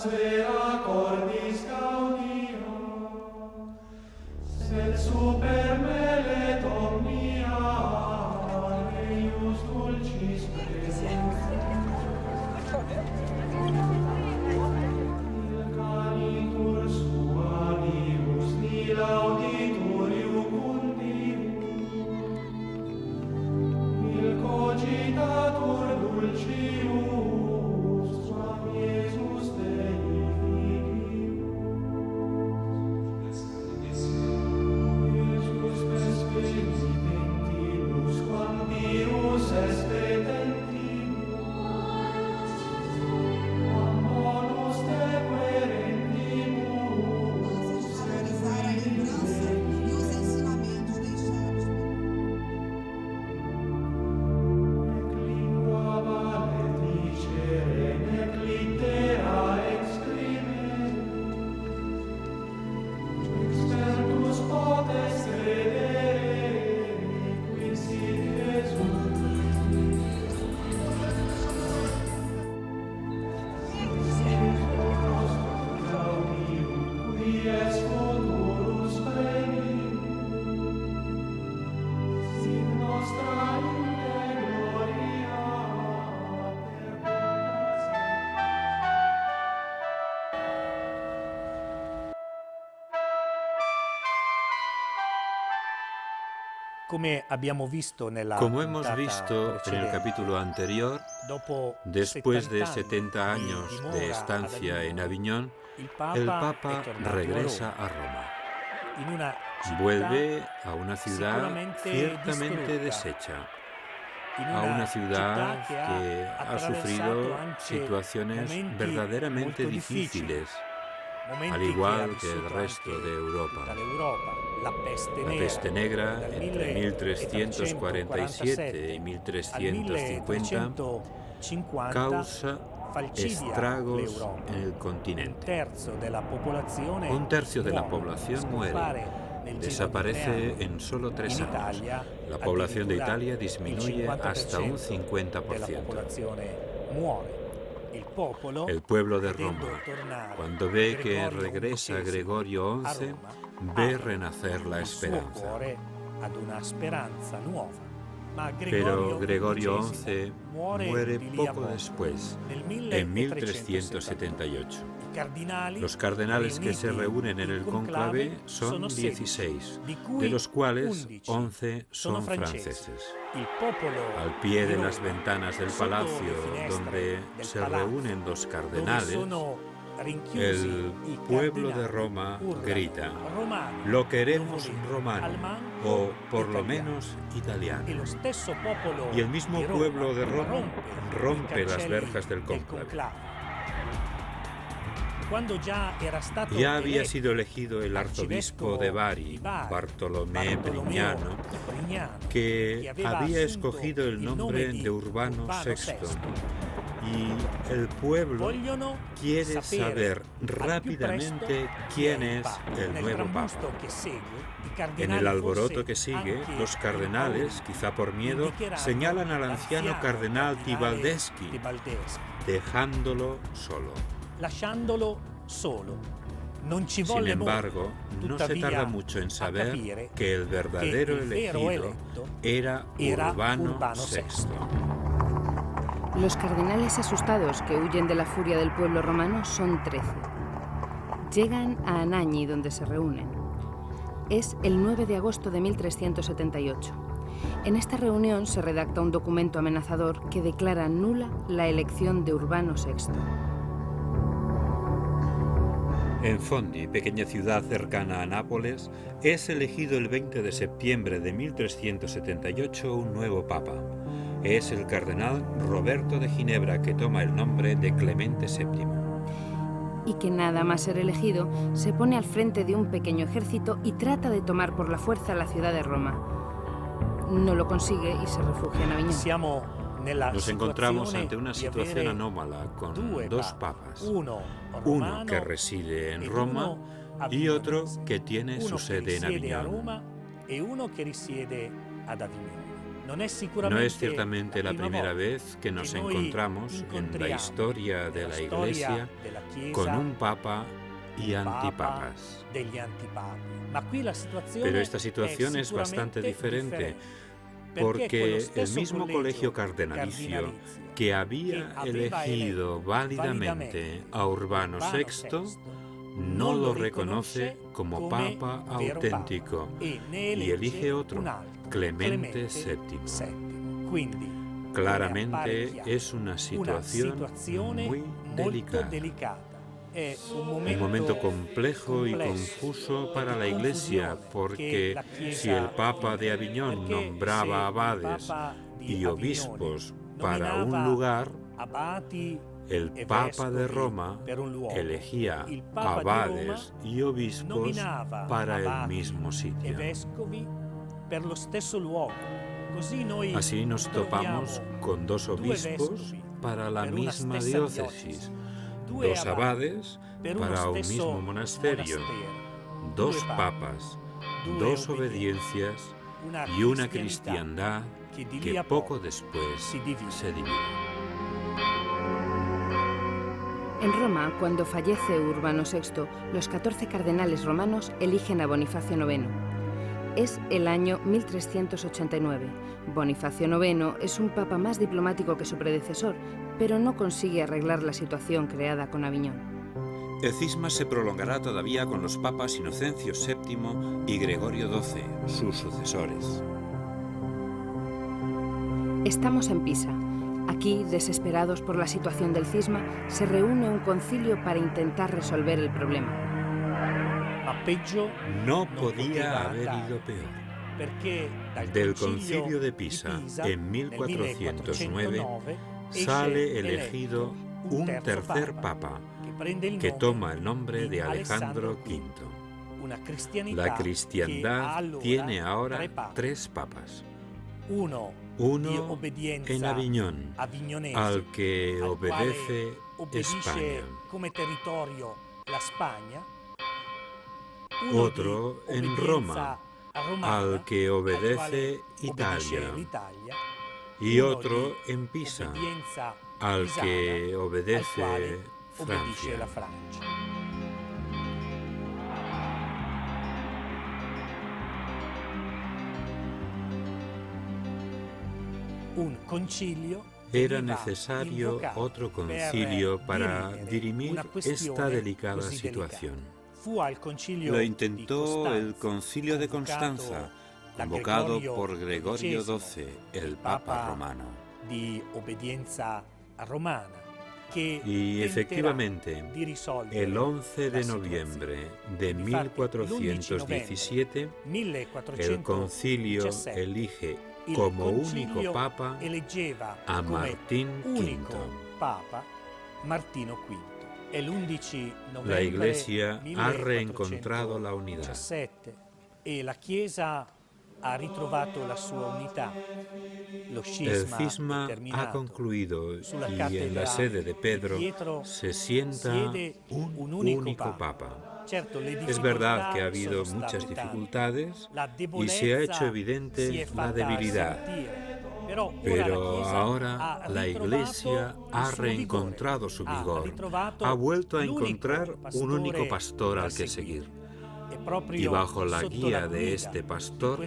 vera cordis gaudia, sed super me omnia, eius dulcis presens. Il canitur suanius, ni lauditur iucundius, il cogitatur dulcius, quam Iesus Dei filius. Iesus expeditentibus, quam Deus expedentibus, quam bonus te querentibus, Realizar a lembrança e os ensinamentos deixados. nec lingua valet dicere, nec littera exprimere, expertus potes credere, qui sit Jesus. Qui es futurus premium, sit nostra inde gloria Come abbiamo visto nella Como hemos puntata visto en el precedente, capítulo anterior, dopo después de 70 70 años dimora de ad estancia en Avignone, Aviñón, el el Papa Papa è tornato regresa a a Roma. in una città, Vuelve a una ciudad sicuramente ciertamente distrutta, deshecha, in a una città ciudad che que ha attraversato sufrido anche situaciones momenti verdaderamente molto difficili, difíciles, momenti al che ha igual que vissuto el resto anche de Europa. tutta l'Europa, la La peste negra dal entre 1347 y 1350 causa estragos l'Europa. en el continente. Un tercio de la Un población tercio de la población muere, desaparece en solo 3 años. La población de Italia disminuye hasta un 50%. El pueblo de Roma, cuando ve que regresa Gregorio XI, ve renacer la esperanza. Pero Gregorio XI muere poco después, en 1378. Los cardenales que se reúnen en el cónclave son 16, de los cuales 11 son franceses. Al pie de las ventanas del palacio donde se reúnen los cardenales, el pueblo de Roma grita: lo queremos romano, o por lo menos italiano. Y el mismo pueblo de Roma rompe las verjas del cónclave. Ya había sido elegido el arzobispo de Bari, Bartolomé Brignano, que había escogido el nombre de Urbano VI. Y el pueblo quiere saber rápidamente quién es el nuevo papa. En el alboroto que sigue, los cardenales, quizá por miedo, señalan al anciano cardenal Tibaldeschi, dejándolo solo. Sin embargo, no se tarda mucho en saber que el verdadero elegido era Urbano VI. Los cardenales asustados que huyen de la furia del pueblo romano son 13. Llegan a Anagni, donde se reúnen. Es el 9 de agosto de 1378. En esta reunión se redacta un documento amenazador que declara nula la elección de Urbano VI. En Fondi, pequeña ciudad cercana a Nápoles, es elegido el 20 de septiembre de 1378 un nuevo papa. Es el cardenal Roberto de Ginebra, que toma el nombre de Clemente VII. Y que nada más ser elegido, se pone al frente de un pequeño ejército y trata de tomar por la fuerza la ciudad de Roma. No lo consigue y se refugia en Aviñón. Nos encontramos ante una situación anómala con dos papas, uno que reside en Roma y otro que tiene su sede en Aviñón. No es ciertamente la primera vez que nos encontramos en la historia de la Iglesia con un papa y antipapas. Pero esta situación es bastante diferente, porque el mismo colegio cardenalicio que había elegido válidamente a Urbano VI no lo reconoce como papa auténtico y elige otro, Clemente VII. Claramente es una situación muy delicada. Un momento complejo y confuso para la Iglesia, porque si el Papa de Aviñón nombraba abades y obispos para un lugar, el Papa de Roma elegía abades y obispos para el mismo sitio. Así nos topamos con dos obispos para la misma diócesis, dos abades para un mismo monasterio, dos papas, dos obediencias y una cristiandad que poco después se divide. En Roma, cuando fallece Urbano VI, los 14 cardenales romanos eligen a Bonifacio IX. Es el año 1389. Bonifacio IX es un papa más diplomático que su predecesor, pero no consigue arreglar la situación creada con Aviñón. El cisma se prolongará todavía con los papas Inocencio VII y Gregorio XII, sus sucesores. Estamos en Pisa. Aquí, desesperados por la situación del cisma, se reúne un concilio para intentar resolver el problema. No podía haber ido peor. Del concilio de Pisa, en 1409, sale elegido un tercer papa, que toma el nombre de Alejandro V. La cristiandad tiene ahora tres papas. Uno en Aviñón, al que obedece España. Otro en Roma, al que obedece Italia. Y otro en Pisa, al que obedece Francia. Era necesario otro concilio para dirimir esta delicada situación. Lo intentó el Concilio de Constanza, convocado por Gregorio XII, el Papa romano. Y efectivamente, el 11 de noviembre de 1417, el concilio elige como único papa a Martín V. La Iglesia ha reencontrado la unidad. El cisma ha concluido y en la sede de Pedro se sienta un único papa. Es verdad que ha habido muchas dificultades y se ha hecho evidente la debilidad. Pero ahora la Iglesia ha reencontrado su vigor, ha vuelto a encontrar un único pastor al que seguir. Y bajo la guía de este pastor,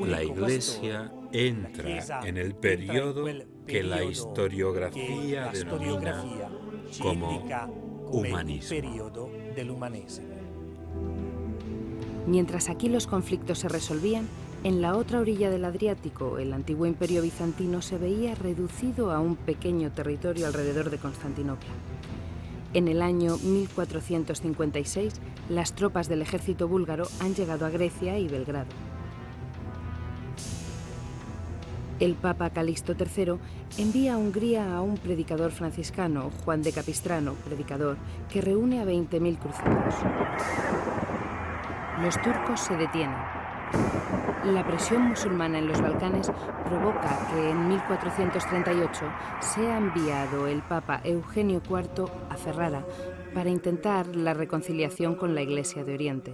la Iglesia entra en el periodo que la historiografía denomina como humanismo. Mientras aquí los conflictos se resolvían, en la otra orilla del Adriático, el antiguo imperio bizantino se veía reducido a un pequeño territorio alrededor de Constantinopla. En el año 1456, las tropas del ejército búlgaro han llegado a Grecia y Belgrado. El Papa Calixto III envía a Hungría a un predicador franciscano, Juan de Capistrano, predicador, que reúne a 20.000 cruzados. Los turcos se detienen. La presión musulmana en los Balcanes provoca que en 1438 sea enviado el Papa Eugenio IV a Ferrara para intentar la reconciliación con la Iglesia de Oriente.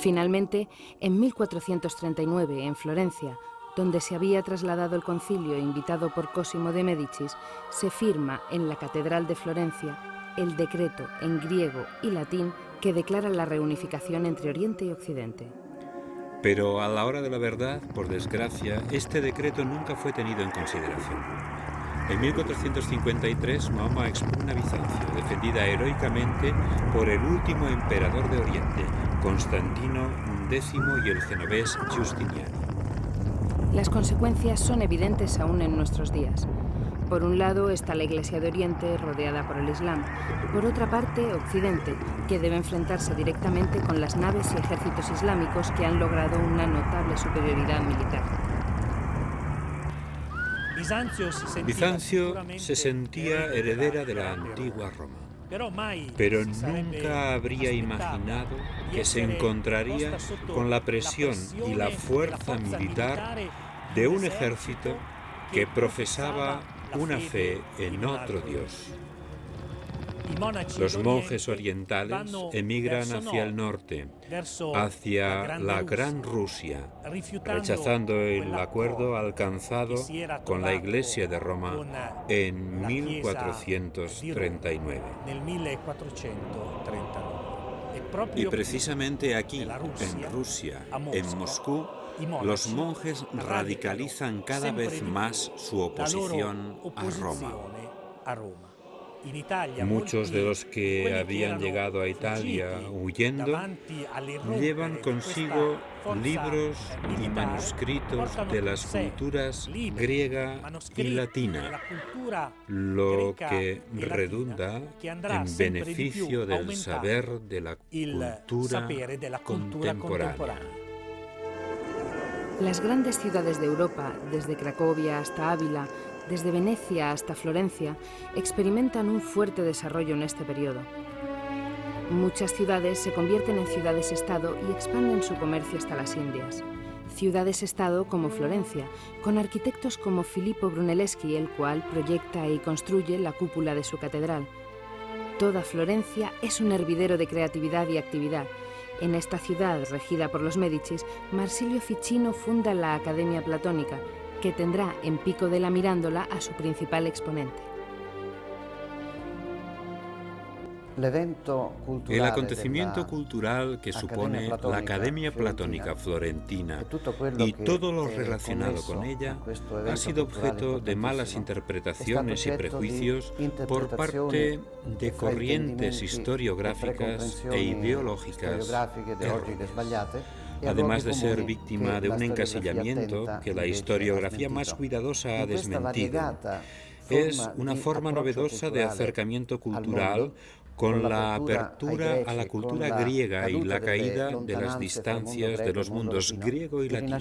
Finalmente, en 1439, en Florencia, donde se había trasladado el concilio invitado por Cosimo de Médicis, se firma en la Catedral de Florencia el decreto en griego y latín que declara la reunificación entre Oriente y Occidente. Pero a la hora de la verdad, por desgracia, este decreto nunca fue tenido en consideración. En 1453, Mahoma expugna Bizancio, defendida heroicamente por el último emperador de Oriente, Constantino X y el genovés Justiniano. Las consecuencias son evidentes aún en nuestros días. Por un lado está la Iglesia de Oriente, rodeada por el Islam. Por otra parte, Occidente, que debe enfrentarse directamente con las naves y ejércitos islámicos que han logrado una notable superioridad militar. Bizancio se sentía heredera de la antigua Roma, pero nunca habría imaginado que se encontraría con la presión y la fuerza militar de un ejército que profesaba una fe en otro Dios. Los monjes orientales emigran hacia el norte, hacia la Gran Rusia, rechazando el acuerdo alcanzado con la Iglesia de Roma en 1439. Y precisamente aquí, en Rusia, en Moscú, los monjes radicalizan cada vez más su oposición a Roma. Muchos de los que habían llegado a Italia huyendo llevan consigo libros y manuscritos de las culturas griega y latina, lo que redunda en beneficio del saber de la cultura contemporánea. Las grandes ciudades de Europa, desde Cracovia hasta Ávila, desde Venecia hasta Florencia, experimentan un fuerte desarrollo en este periodo. Muchas ciudades se convierten en ciudades-estado y expanden su comercio hasta las Indias. Ciudades-estado como Florencia, con arquitectos como Filippo Brunelleschi, el cual proyecta y construye la cúpula de su catedral. Toda Florencia es un hervidero de creatividad y actividad. En esta ciudad, regida por los Médicis, Marsilio Ficino funda la Academia Platónica, que tendrá en Pico della Mirandola a su principal exponente. El acontecimiento cultural que supone la Academia Platónica Florentina y todo lo relacionado con ella ha sido objeto de malas interpretaciones y prejuicios por parte de corrientes historiográficas e ideológicas erróneas. Además de ser víctima de un encasillamiento que la historiografía más cuidadosa ha desmentido, es una forma novedosa de acercamiento cultural con la apertura a la cultura griega y la caída de las distancias de los mundos griego y latino.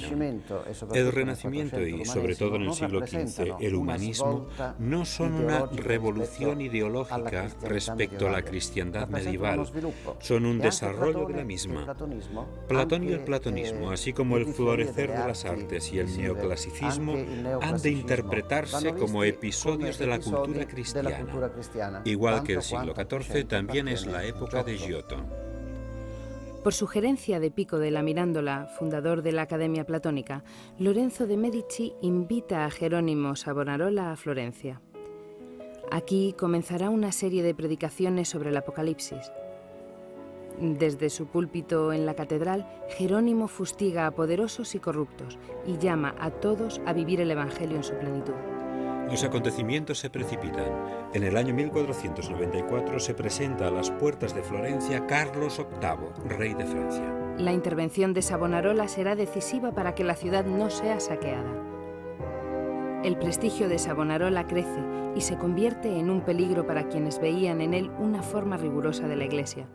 El Renacimiento y, sobre todo en el siglo XV, el humanismo no son una revolución ideológica respecto a la cristiandad medieval, son un desarrollo de la misma. Platón y el platonismo, así como el florecer de las artes y el neoclasicismo, han de interpretarse como episodios de la cultura cristiana, igual que el siglo XIV también es la época de Giotto. Por sugerencia de Pico della Mirandola, fundador de la Academia Platónica, Lorenzo de Medici invita a Jerónimo Savonarola a Florencia. Aquí comenzará una serie de predicaciones sobre el Apocalipsis. Desde su púlpito en la catedral, Jerónimo fustiga a poderosos y corruptos y llama a todos a vivir el Evangelio en su plenitud. Los acontecimientos se precipitan. En el año 1494 se presenta a las puertas de Florencia Carlos VIII, rey de Francia. La intervención de Savonarola será decisiva para que la ciudad no sea saqueada. El prestigio de Savonarola crece y se convierte en un peligro para quienes veían en él una forma rigurosa de la Iglesia.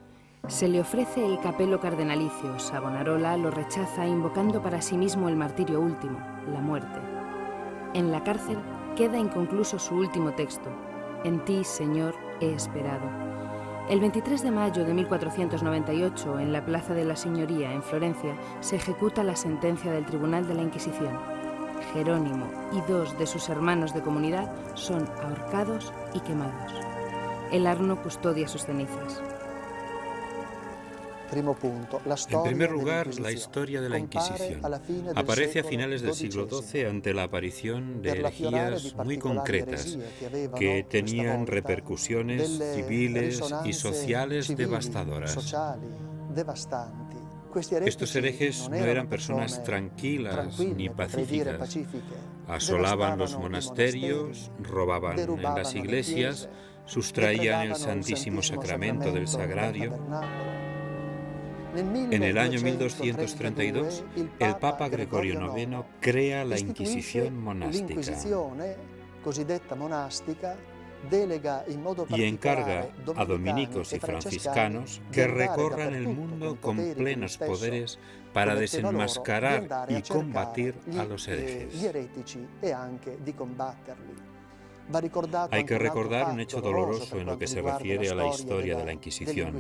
Se le ofrece el capelo cardenalicio. Savonarola lo rechaza invocando para sí mismo el martirio último, la muerte. En la cárcel queda inconcluso su último texto: En ti, Señor, he esperado. El 23 de mayo de 1498, en la Plaza de la Signoría, en Florencia, se ejecuta la sentencia del Tribunal de la Inquisición. Jerónimo y 2 de sus hermanos de comunidad son ahorcados y quemados. El Arno custodia sus cenizas. En primer lugar, la historia de la Inquisición. Aparece a finales del siglo XII ante la aparición de herejías muy concretas que tenían repercusiones civiles y sociales devastadoras. Estos herejes no eran personas tranquilas ni pacíficas. Asolaban los monasterios, robaban en las iglesias, sustraían el Santísimo Sacramento del Sagrario. En el año 1232, el Papa Gregorio IX crea la Inquisición monástica y encarga a dominicos y franciscanos que recorran el mundo con plenos poderes para desenmascarar y combatir a los herejes. Hay que recordar un hecho doloroso en lo que se refiere a la historia de la Inquisición.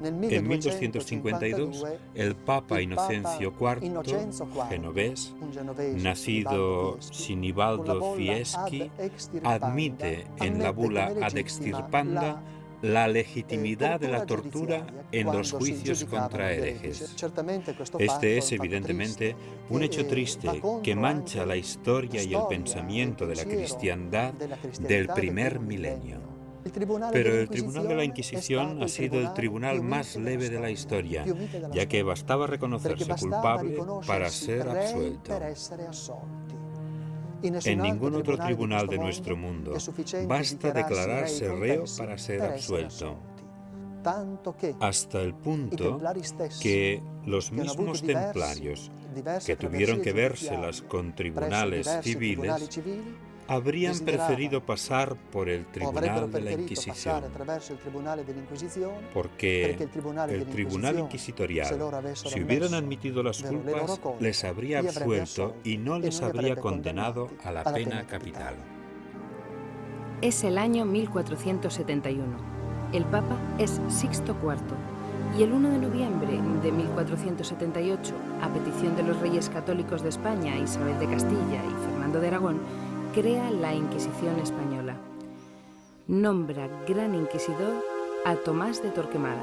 En 1252, el Papa Inocencio IV, genovés, nacido Sinibaldo Fieschi, admite en la bula Ad Extirpanda la legitimidad de la tortura en los juicios contra herejes. Este es evidentemente un hecho triste que mancha la historia y el pensamiento de la cristiandad del primer milenio. Pero el Tribunal de la Inquisición ha sido el tribunal más leve de la historia, ya que bastaba reconocerse culpable para ser absuelto. En ningún otro tribunal de nuestro mundo basta declararse reo para ser absuelto, hasta el punto que los mismos templarios que tuvieron que vérselas con tribunales civiles habrían preferido pasar por el Tribunal de la Inquisición, porque el Tribunal Inquisitorial, si hubieran admitido las culpas, les habría absuelto y no les habría condenado a la pena capital. Es el año 1471. El Papa es Sixto IV. Y el 1 de noviembre de 1478, a petición de los reyes católicos de España, Isabel de Castilla y Fernando de Aragón, crea la Inquisición española. Nombra Gran Inquisidor a Tomás de Torquemada.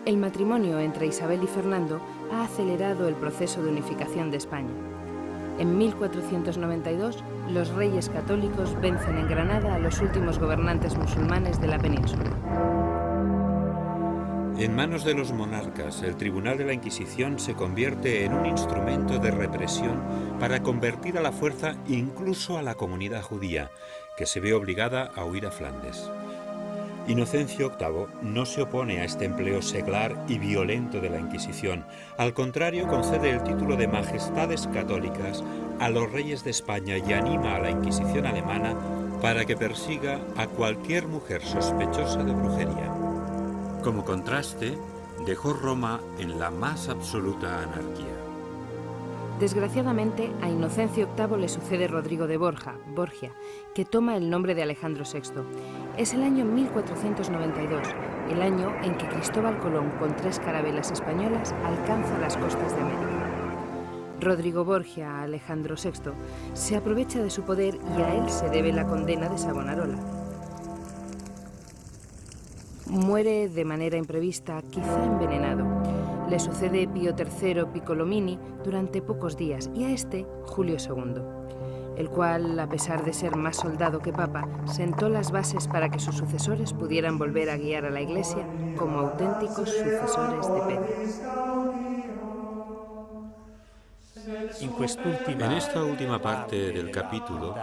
El matrimonio entre Isabel y Fernando ha acelerado el proceso de unificación de España. En 1492, los reyes católicos vencen en Granada a los últimos gobernantes musulmanes de la península. En manos de los monarcas, el Tribunal de la Inquisición se convierte en un instrumento de represión para convertir a la fuerza incluso a la comunidad judía, que se ve obligada a huir a Flandes. Inocencio VIII no se opone a este empleo seglar y violento de la Inquisición. Al contrario, concede el título de Majestades Católicas a los reyes de España y anima a la Inquisición alemana para que persiga a cualquier mujer sospechosa de brujería. Como contraste, dejó Roma en la más absoluta anarquía. Desgraciadamente, a Inocencio VIII le sucede Rodrigo de Borgia, que toma el nombre de Alejandro VI. Es el año 1492, el año en que Cristóbal Colón, con 3 carabelas españolas, alcanza las costas de América. Rodrigo Borgia, Alejandro VI, se aprovecha de su poder y a él se debe la condena de Savonarola. Muere de manera imprevista, quizá envenenado. Le sucede Pío III Piccolomini durante pocos días y a este Julio II, el cual, a pesar de ser más soldado que papa, sentó las bases para que sus sucesores pudieran volver a guiar a la Iglesia como auténticos sucesores de Pedro. En esta última parte del capítulo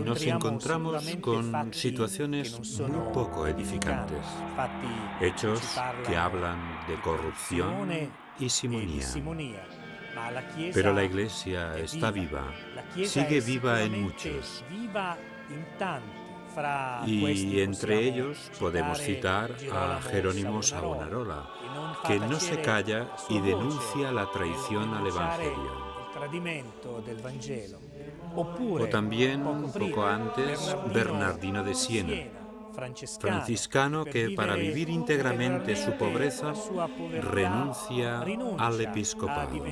nos encontramos con situaciones muy poco edificantes, hechos que hablan de corrupción y simonía. Pero la Iglesia está viva, sigue viva en muchos. Y entre ellos podemos citar a Jerónimo Savonarola, que no se calla y denuncia la traición al Evangelio. O también, poco antes, Bernardino de Siena, franciscano que para vivir íntegramente su pobreza renuncia al episcopado,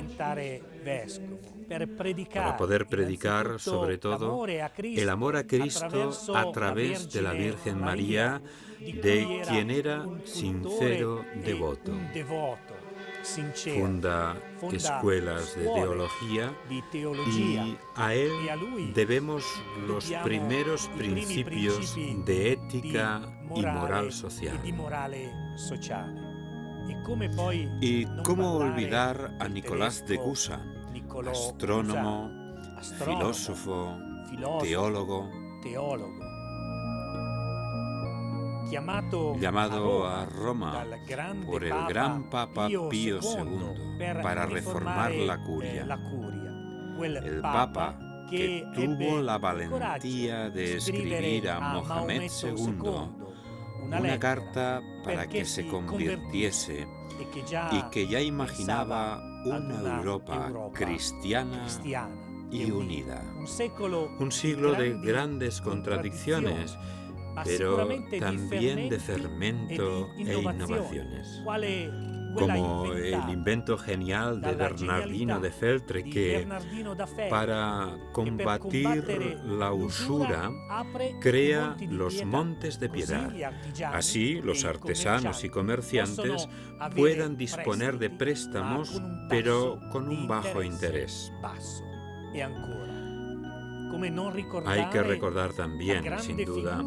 para poder predicar sobre todo el amor a Cristo a través de la Virgen María, de quien era sincero devoto. Funda escuelas de teología y a él debemos los primeros principios de ética y moral social. ¿Y cómo olvidar a Nicolás de Cusa, astrónomo, filósofo, teólogo, llamado a Roma por el gran Papa Pío II para reformar la curia? El Papa que tuvo la valentía de escribir a Mohamed II una carta para que se convirtiese y que ya imaginaba una Europa cristiana y unida. Un siglo de grandes contradicciones, pero también de fermento e innovaciones, como el invento genial de Bernardino de Feltre, que para combatir la usura crea los montes de piedad. Así los artesanos y comerciantes puedan disponer de préstamos, pero con un bajo interés. Hay que recordar también, sin duda,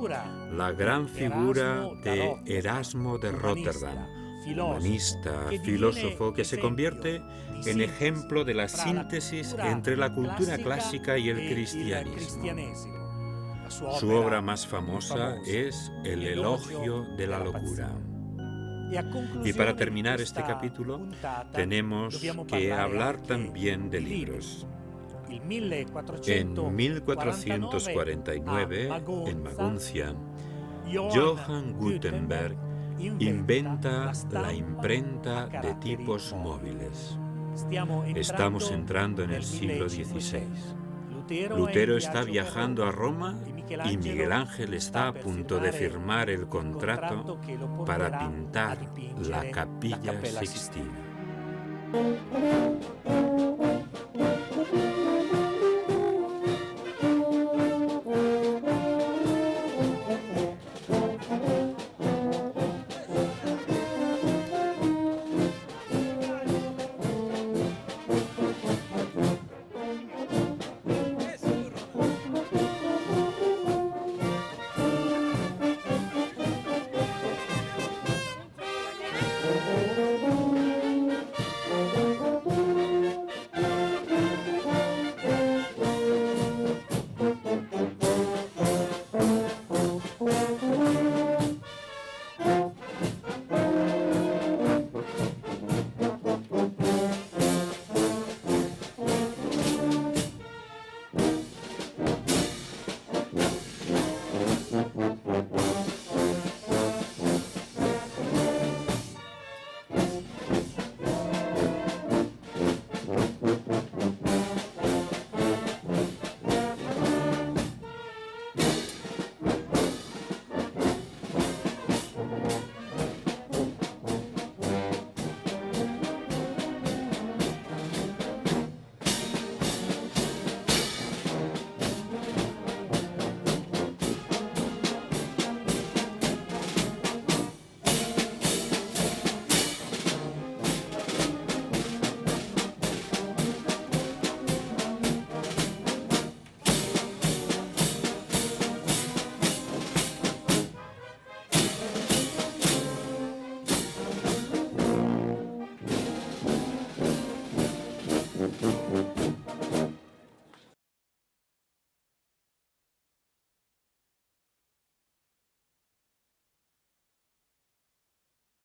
la gran figura de Erasmo de Rotterdam, humanista, filósofo que se convierte en ejemplo de la síntesis entre la cultura clásica y el cristianismo. Su obra más famosa es El elogio de la locura. Y para terminar este capítulo, tenemos que hablar también de libros. En 1449, en Maguncia, Johann Gutenberg inventa la imprenta de tipos móviles. Estamos entrando en el siglo XVI. Lutero está viajando a Roma y Miguel Ángel está a punto de firmar el contrato para pintar la Capilla Sixtina.